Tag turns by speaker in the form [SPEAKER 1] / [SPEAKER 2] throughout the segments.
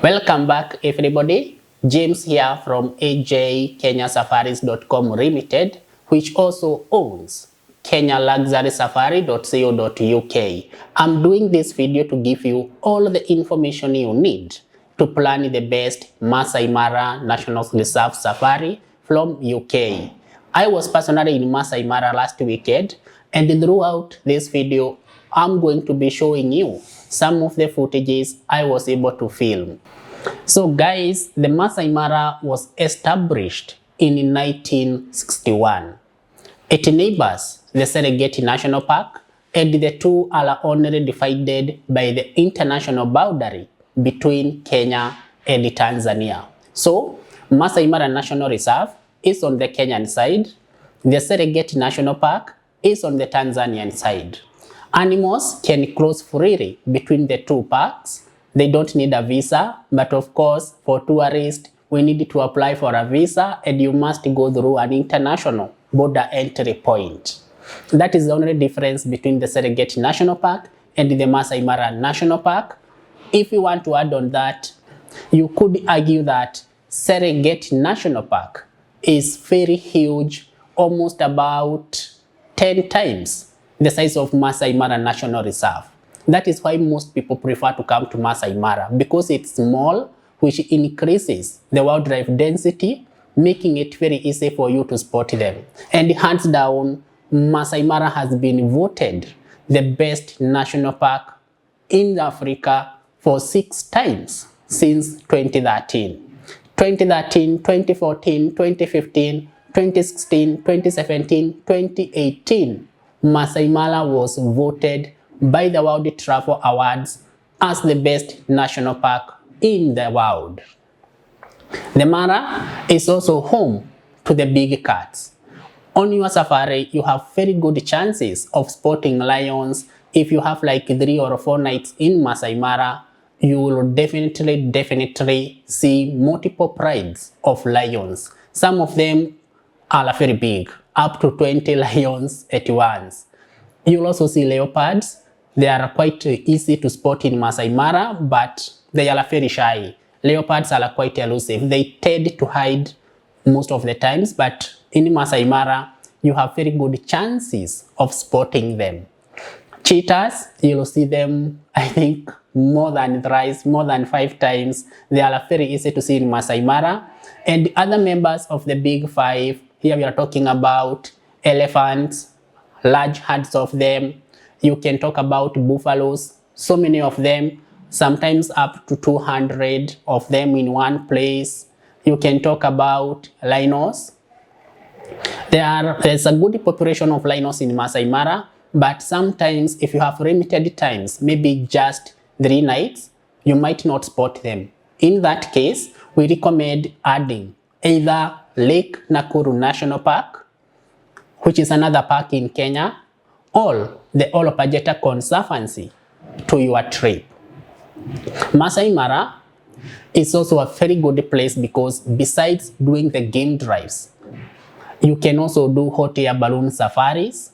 [SPEAKER 1] Welcome back everybody. James here from AJKenyaSafaris.com Limited, which also owns KenyaLuxurySafari.co.uk. I'm doing this video to give you all the information you need to plan the best Masai Mara National Reserve Safari from UK. I was personally in Masai Mara last weekend, and throughout this video, I'm going to be showing you some of the footages I was able to film. So guys, the Masai Mara was established in 1961. It neighbors the Serengeti National Park, and the two are only divided by the international boundary between Kenya and Tanzania. So, Masai Mara National Reserve is on the Kenyan side, the Serengeti National Park is on the Tanzanian side. Animals can cross freely between the two parks. They don't need a visa, but of course, for tourists, we need to apply for a visa, and you must go through an international border entry point. That is the only difference between the Serengeti National Park and the Masai Mara National Park. If you want to add on that, you could argue that Serengeti National Park is very huge, almost about 10 times the size of Masai Mara National Reserve. That is why most people prefer to come to Masai Mara, because it's small, which increases the wildlife density, making it very easy for you to spot them. And hands down, Masai Mara has been voted the best national park in Africa for 6 times since 2013. 2013, 2014, 2015, 2016, 2017, 2018. Masai Mara was voted by the World Travel Awards as the best national park in the world. The Mara is also home to the big cats. On your safari, you have very good chances of spotting lions. If you have like 3 or 4 nights in Masai Mara, you will definitely see multiple prides of lions. Some of them are very big, up to 20 lions at once. You'll also see leopards. They are quite easy to spot in Masai Mara, but they are very shy. Leopards are quite elusive. They tend to hide most of the times, but in Masai Mara, you have very good chances of spotting them. Cheetahs, you'll see them, I think, more than 5 times. They are very easy to see in Masai Mara. And other members of the big 5, here we are talking about elephants, large herds of them. You can talk about buffaloes, so many of them, sometimes up to 200 of them in one place. You can talk about rhinos. There's a good population of rhinos in Masai Mara, but sometimes if you have limited times, maybe just 3 nights, you might not spot them. In that case, we recommend adding either Lake Nakuru National Park, which is another park in Kenya, or the Olopajeta Conservancy to your trip. Masai Mara is also a very good place because besides doing the game drives, you can also do hot air balloon safaris.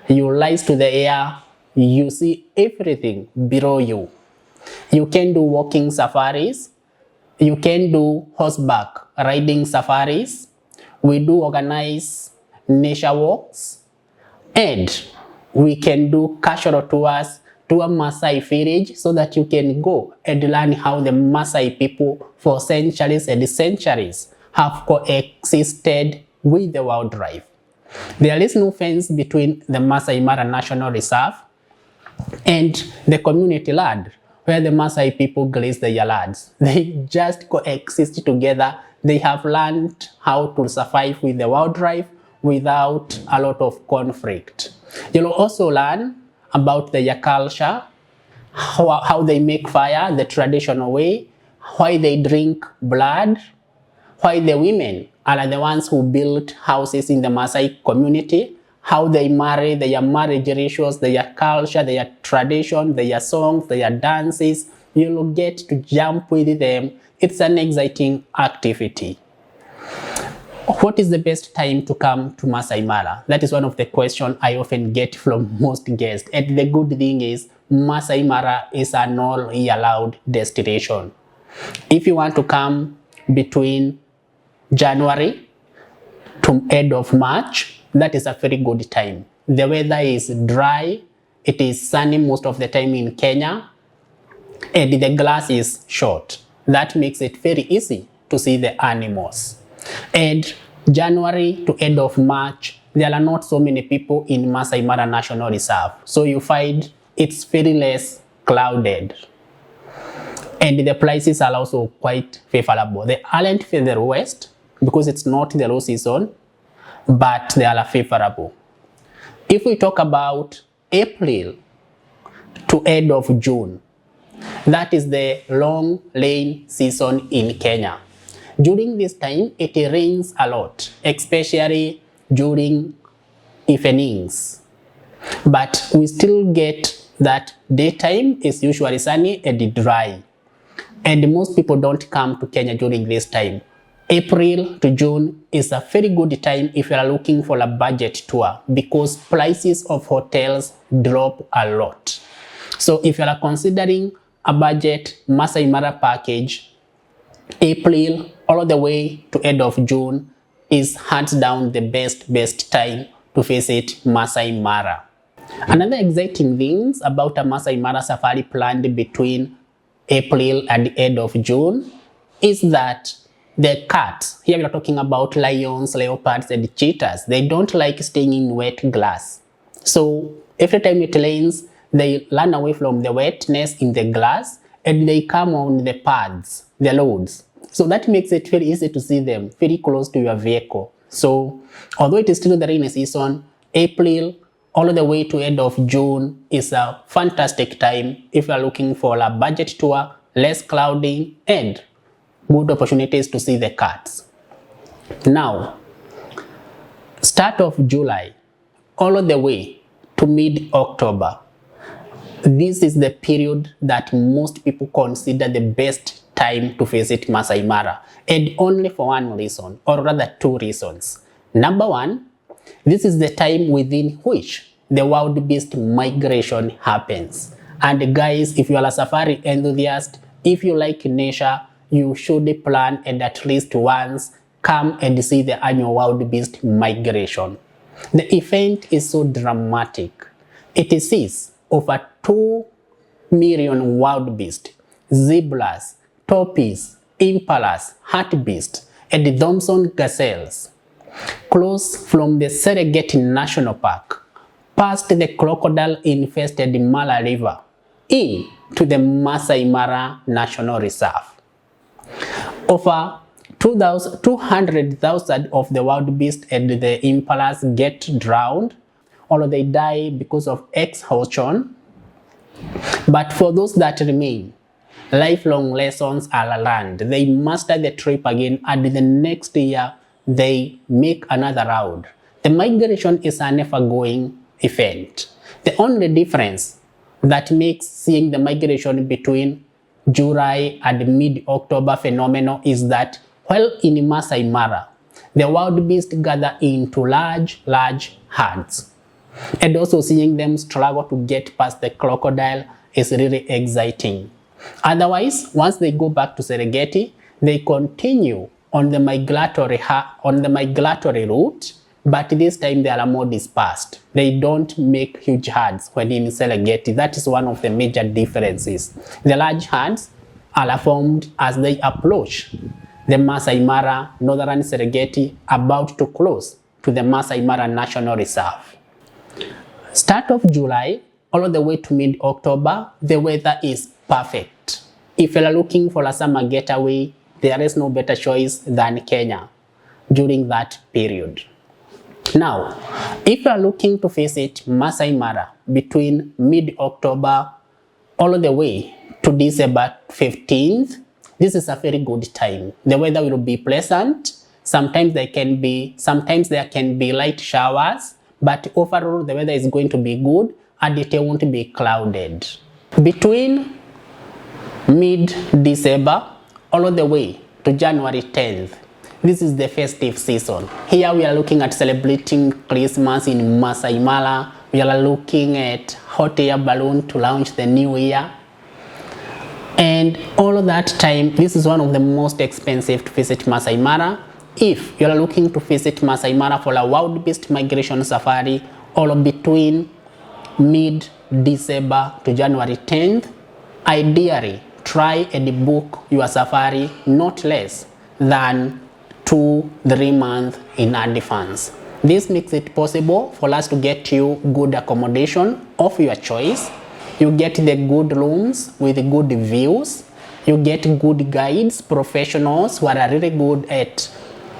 [SPEAKER 1] You rise to the air, you see everything below you. You can do walking safaris. You can do horseback riding safaris. We do organize nature walks. And we can do casual tours to a Maasai village so that you can go and learn how the Maasai people for centuries and centuries have coexisted with the wildlife. There is no fence between the Masai Mara National Reserve and the community land where the Maasai people graze their lands. They just coexist together. They have learned how to survive with the wildlife without a lot of conflict. You'll also learn about their culture, how they make fire the traditional way, why they drink blood, why the women are the ones who build houses in the Maasai community, how they marry, their marriage rituals, their culture, their tradition, their songs, their dances. You'll get to jump with them. It's an exciting activity. What is the best time to come to Masai Mara? That is one of the questions I often get from most guests. And the good thing is, Masai Mara is an all-year-round destination. If you want to come between January to end of March, that is a very good time. The weather is dry, it is sunny most of the time in Kenya, and the glass is short. That makes it very easy to see the animals. And January to end of March, there are not so many people in Masai Mara National Reserve. So you find it's very less crowded. And the prices are also quite favorable. They aren't the lowest because it's not the low season, but they are favorable. If we talk about April to end of June, that is the long rain season in Kenya. During this time, it rains a lot, especially during evenings. But we still get that daytime is usually sunny and dry. And most people don't come to Kenya during this time. April to June is a very good time if you are looking for a budget tour because prices of hotels drop a lot. So if you are considering a budget Masai Mara package, April all the way to end of June is hands down the best time to visit Masai Mara. Another exciting things about a Masai Mara safari planned between April and the end of June is that the cats, here we are talking about lions, leopards, and cheetahs, they don't like staying in wet grass. So every time it rains, they run away from the wetness in the grass and they come on the paths, the roads. So that makes it very easy to see them very close to your vehicle. So although it is still the rainy season, April all the way to end of June is a fantastic time if you are looking for a budget tour, less crowding, and good opportunities to see the cats. Now, start of July all the way to mid-October. This is the period that most people consider the best time to visit Masai Mara, and only for one reason, or rather two reasons. Number one, this is the time within which the wild beast migration happens. And guys, if you are a safari enthusiast, if you like nature, you should plan and at least once come and see the annual wild beast migration. The event is so dramatic. It sees over 2 million wild beasts, zebras, tortoises, impalas, hartebeests, and Thompson gazelles, close from the Serengeti National Park, past the crocodile-infested Mara River, into the Masai Mara National Reserve. Over 200,000 of the wild beasts and the impalas get drowned, or they die because of exhaustion. But for those that remain, lifelong lessons are learned. They master the trip again, and the next year they make another round. The migration is an ever-going event. The only difference that makes seeing the migration between July and mid-October phenomenon is that while in Masai Mara, the wild beasts gather into large herds. And also seeing them struggle to get past the crocodile is really exciting. Otherwise, once they go back to Serengeti, they continue on the migratory route, but this time they are more dispersed. They don't make huge herds when in Serengeti. That is one of the major differences. The large herds are formed as they approach the Masai Mara Northern Serengeti, about to close to the Masai Mara National Reserve. Start of July all the way to mid-October, the weather is perfect. If you are looking for a summer getaway, there is no better choice than Kenya during that period. Now, if you are looking to visit Masai Mara between mid-October all the way to December 15th, this is a very good time. The weather will be pleasant. Sometimes there can be light showers, but overall the weather is going to be good and it won't be clouded. Between mid-December all the way to January 10th, this is the festive season. Here we are looking at celebrating Christmas in Masai Mara. We are looking at hot air balloon to launch the new year. And all of that time, this is one of the most expensive to visit Masai Mara. If you are looking to visit Masai Mara for a wild-beast migration safari, all between mid-December to January 10th, ideally try and book your safari not less than 2-3 months in advance. This makes it possible for us to get you good accommodation of your choice. You get the good rooms with good views. You get good guides, professionals who are really good at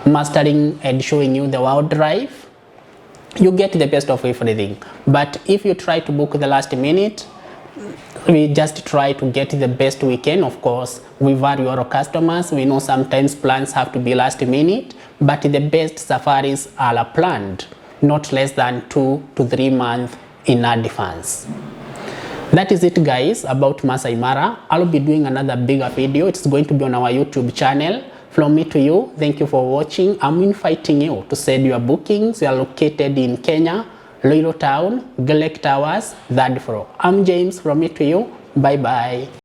[SPEAKER 1] mastering and showing you the wildlife. You get the best of everything. But if you try to book the last minute, we just try to get the best we can. Of course, we value our customers. We know sometimes plans have to be last minute, but the best safaris are planned not less than 2 to 3 months in advance. That is it, guys, about Masai Mara. I'll be doing another bigger video. It's going to be on our YouTube channel. From me to you, thank you for watching. I'm inviting you to send your bookings. We are located in Kenya, Loiro Town, Lake Towers, 3rd floor. I'm James, from me to you. Bye-bye.